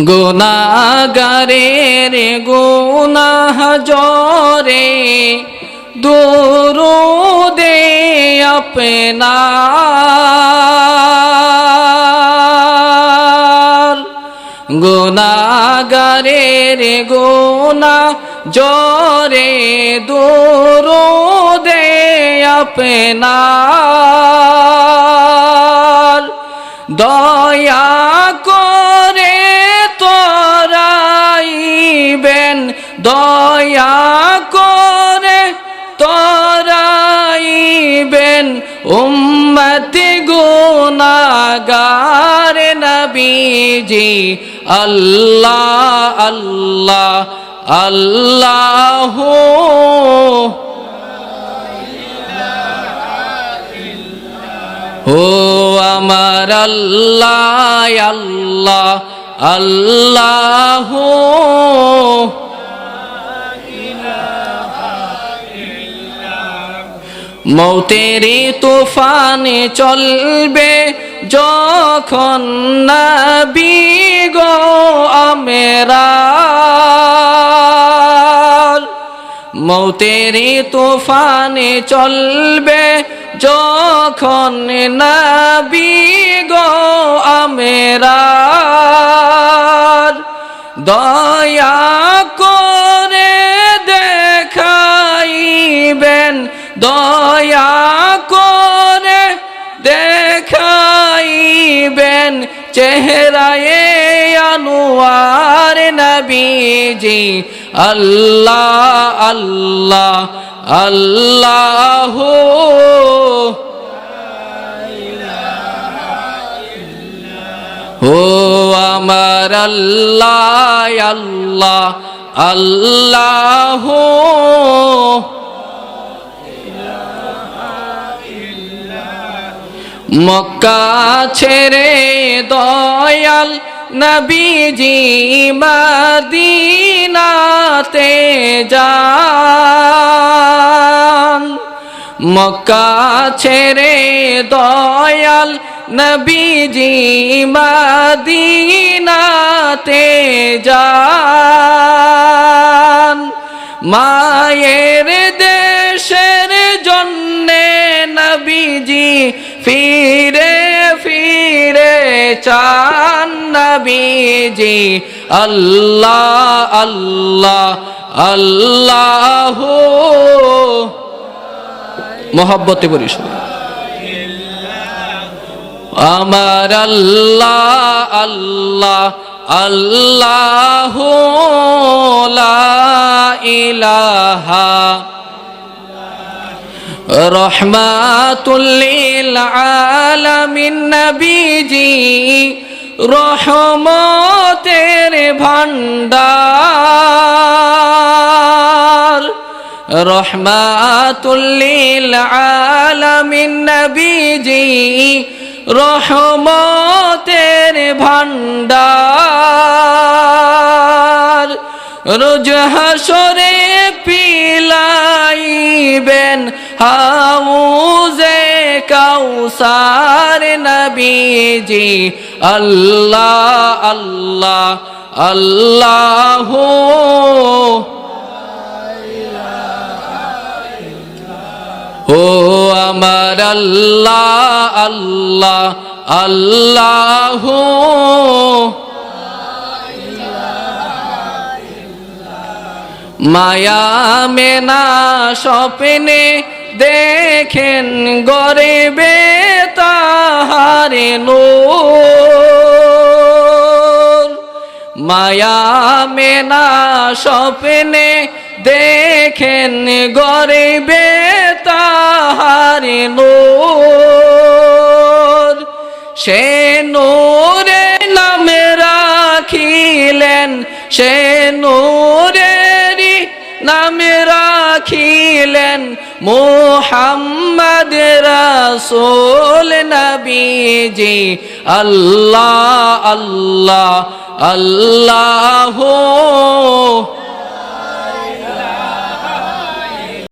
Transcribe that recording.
গুনাহগারের গুনাহ জরে দুরুদে আপনার গুনাহগারের গুনাহ জরে দুরুদে আপনার দয়া করে তরাইবেন দয়া করে তরাইবেন উম্মতি গুনাহগার নবীজি আল্লাহ আল্লাহ আল্লাহু ও আমার আল্লাহ আল্লাহ আল্লাহু মৌতেরি তুফানে চলবে যখন নবী গো আমেরার মৌতেরি তুফানে চলবে যখন নবী গো আমেরার দয়া করে দেখাইবেন দয়া করে দেখাইবেন চেহারায়ে আনোয়ার নবীজি আল্লাহ আল্লাহ আল্লাহু ও আমার আল্লাহ আল্লাহ আল্লাহু মক্কা ছেড়ে দয়াল নবীজি মদিনাতে যান মক্কা ছেড়ে দয়াল নবীজি মদিনাতে যান মায়ের দেশের জন্যে নবীজি ফিরে ফিরে চান নবীজি আল্লাহ আল্লাহ আল্লাহু মোহাব্বতে বলি আমার আল্লাহ আল্লাহ আল্লাহু লা ইলাহা রহমাতুল লিল আলামিন নবীজি রহমতের ভান্ডার রহমাতুল লিল আলামিন নবীজি রহমতের ভান্ডার রোজ হাসরে পিলাইবেন হাউজে কাউসার নবীজি আল্লাহ আল্লাহ আল্লাহু ও আমার আল্লাহ আল্লাহ আল্লাহু মায়া মেনা স্বপ্নে দেখেন গরিবে তাহারে নূর মায়া মেনা স্বপ্নে দেখেন গরিবে তাহারে নূর সে নূরে নাম রাখিলেন সে নূরেরই নাম রাখিলেন মুহাম্মদ রাসূল নবীজি আল্লাহ আল্লাহ আল্লাহু